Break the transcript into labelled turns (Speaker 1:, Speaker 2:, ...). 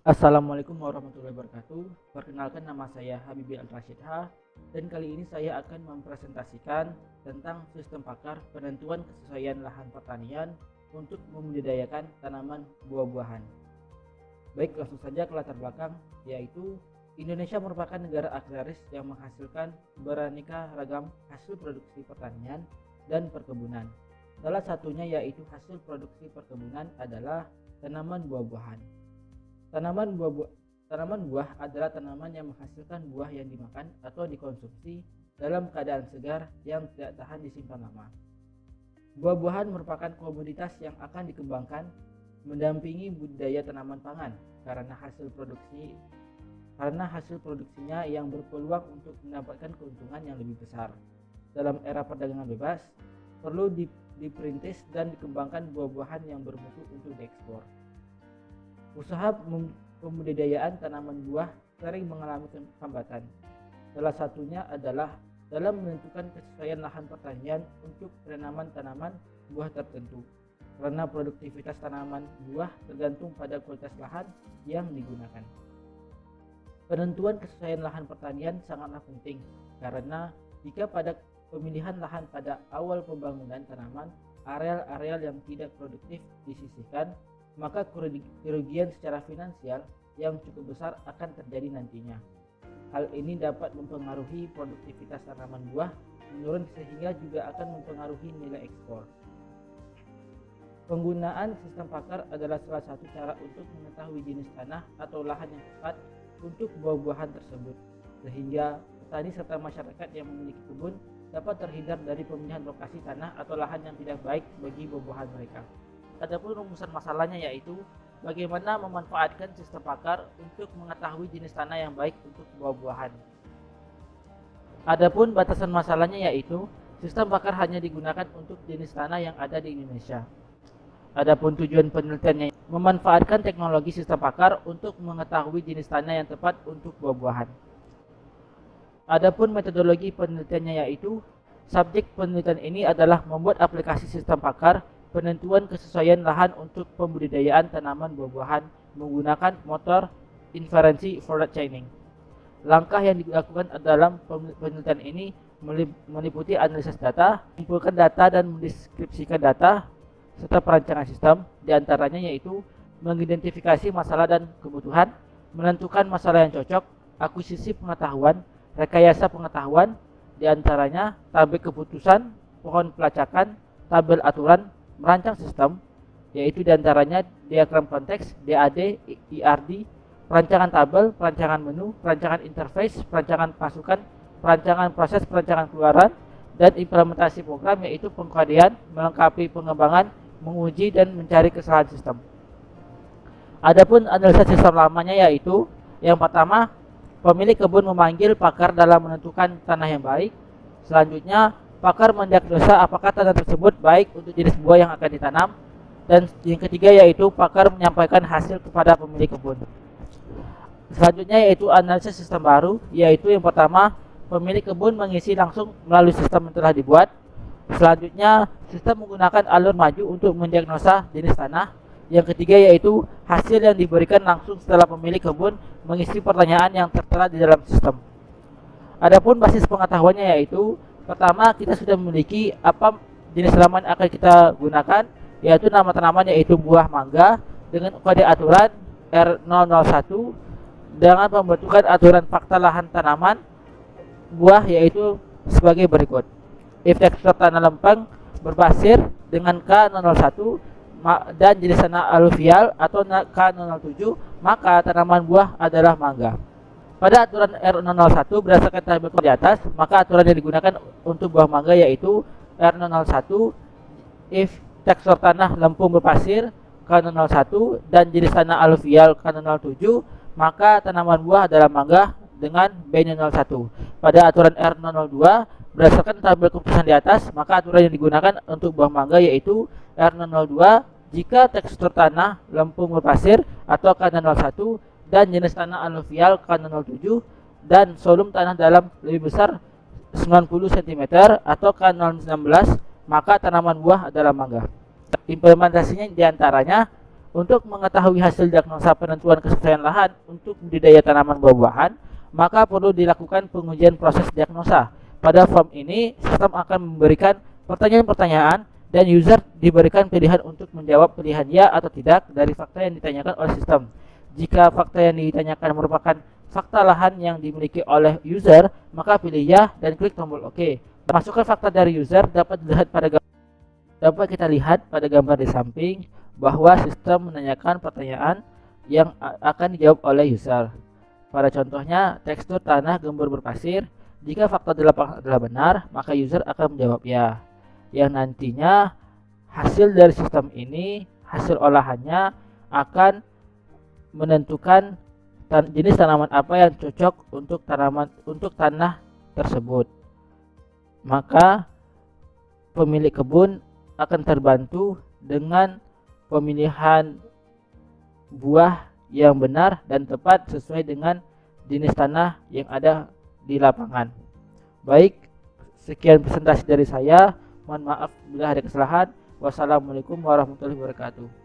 Speaker 1: Assalamualaikum warahmatullahi wabarakatuh. Perkenalkan, nama saya Habibie Al-Rashid H. Dan kali ini saya akan mempresentasikan tentang sistem pakar penentuan kesesuaian lahan pertanian untuk membudidayakan tanaman buah-buahan. Baik, langsung saja ke latar belakang, yaitu Indonesia merupakan negara agraris yang menghasilkan beraneka ragam hasil produksi pertanian dan perkebunan. Salah satunya yaitu hasil produksi perkebunan adalah tanaman buah-buahan. Tanaman buah adalah tanaman yang menghasilkan buah yang dimakan atau dikonsumsi dalam keadaan segar yang tidak tahan disimpan lama. Buah-buahan merupakan komoditas yang akan dikembangkan mendampingi budidaya tanaman pangan karena hasil produksinya yang berpeluang untuk mendapatkan keuntungan yang lebih besar. Dalam era perdagangan bebas, perlu diperintis dan dikembangkan buah-buahan yang bermutu untuk diekspor. Usaha pembudidayaan tanaman buah sering mengalami hambatan. Salah satunya adalah dalam menentukan kesesuaian lahan pertanian untuk penanaman tanaman buah tertentu, karena produktivitas tanaman buah tergantung pada kualitas lahan yang digunakan. Penentuan kesesuaian lahan pertanian sangatlah penting, karena jika pada pemilihan lahan pada awal pembangunan tanaman, areal-areal yang tidak produktif disisihkan, maka kerugian secara finansial yang cukup besar akan terjadi nantinya. Hal ini dapat mempengaruhi produktivitas tanaman buah menurun, sehingga juga akan mempengaruhi nilai ekspor. Penggunaan sistem pakar adalah salah satu cara untuk mengetahui jenis tanah atau lahan yang tepat untuk buah-buahan tersebut, sehingga petani serta masyarakat yang memiliki kebun dapat terhindar dari pemilihan lokasi tanah atau lahan yang tidak baik bagi buah-buahan mereka. Adapun rumusan masalahnya yaitu bagaimana memanfaatkan sistem pakar untuk mengetahui jenis tanah yang baik untuk buah-buahan. Adapun batasan masalahnya yaitu sistem pakar hanya digunakan untuk jenis tanah yang ada di Indonesia. Adapun tujuan penelitiannya memanfaatkan teknologi sistem pakar untuk mengetahui jenis tanah yang tepat untuk buah-buahan. Adapun metodologi penelitiannya yaitu subjek penelitian ini adalah membuat aplikasi sistem pakar penentuan kesesuaian lahan untuk pembudidayaan tanaman buah-buahan menggunakan motor inferensi forward chaining. Langkah yang dilakukan dalam penelitian ini meliputi analisis data, mengumpulkan data dan mendeskripsikan data, serta perancangan sistem, diantaranya yaitu mengidentifikasi masalah dan kebutuhan, menentukan masalah yang cocok, akuisisi pengetahuan, rekayasa pengetahuan, diantaranya tabel keputusan, pohon pelacakan, tabel aturan, merancang sistem, yaitu diantaranya diagram konteks, DAD, IRD, perancangan tabel, perancangan menu, perancangan interface, perancangan masukan, perancangan proses, perancangan keluaran, dan implementasi program, yaitu pengkodean, melengkapi pengembangan, menguji, dan mencari kesalahan sistem. Adapun analisa sistem lamanya yaitu yang pertama, pemilik kebun memanggil pakar dalam menentukan tanah yang baik. Selanjutnya, pakar mendiagnosa apakah tanah tersebut baik untuk jenis buah yang akan ditanam. Dan yang ketiga yaitu pakar menyampaikan hasil kepada pemilik kebun. Selanjutnya yaitu analisis sistem baru, yaitu yang pertama, pemilik kebun mengisi langsung melalui sistem yang telah dibuat. Selanjutnya, sistem menggunakan alur maju untuk mendiagnosa jenis tanah. Yang ketiga yaitu hasil yang diberikan langsung setelah pemilik kebun mengisi pertanyaan yang tertera di dalam sistem. Adapun basis pengetahuannya yaitu pertama, kita sudah memiliki apa jenis tanaman akan kita gunakan, yaitu nama tanaman yaitu buah mangga dengan kode aturan R001 dengan pembentukan aturan fakta lahan tanaman buah yaitu sebagai berikut. If tekstur tanah lempeng berpasir dengan K001 dan jenis tanah aluvial atau K007, maka tanaman buah adalah mangga. Pada aturan R001 berdasarkan tabel di atas, maka aturan yang digunakan untuk buah mangga yaitu R001 if tekstur tanah lempung berpasir K001 dan jenis tanah aluvial K007, maka tanaman buah adalah mangga dengan B01. Pada aturan R002 berdasarkan tabel keputusan di atas, maka aturan yang digunakan untuk buah mangga yaitu R002 jika tekstur tanah lempung berpasir atau K01 dan jenis tanah aluvial K07 dan volume tanah dalam lebih besar 90 cm atau K019, maka tanaman buah adalah mangga. Implementasinya diantaranya Untuk mengetahui hasil diagnosa penentuan kesesuaian lahan untuk budidaya tanaman buah-buahan, maka perlu dilakukan pengujian proses diagnosa. Pada form ini, sistem akan memberikan pertanyaan-pertanyaan dan user diberikan pilihan untuk menjawab pilihan ya atau tidak dari fakta yang ditanyakan oleh sistem. Jika fakta yang ditanyakan merupakan fakta lahan yang dimiliki oleh user, maka pilih ya dan klik tombol OK. Masukan fakta dari user dapat kita lihat pada gambar di samping bahwa sistem menanyakan pertanyaan yang akan dijawab oleh user. Pada contohnya, tekstur tanah gembur berpasir. Jika fakta di lapangan adalah benar, maka user akan menjawab ya. Yang nantinya hasil dari sistem ini, hasil olahannya akan menentukan jenis tanaman apa yang cocok untuk tanah tersebut. Maka pemilik kebun akan terbantu dengan pemilihan buah yang benar dan tepat sesuai dengan jenis tanah yang ada di lapangan. Baik, sekian presentasi dari saya. Mohon maaf bila ada kesalahan. Wassalamualaikum warahmatullahi wabarakatuh.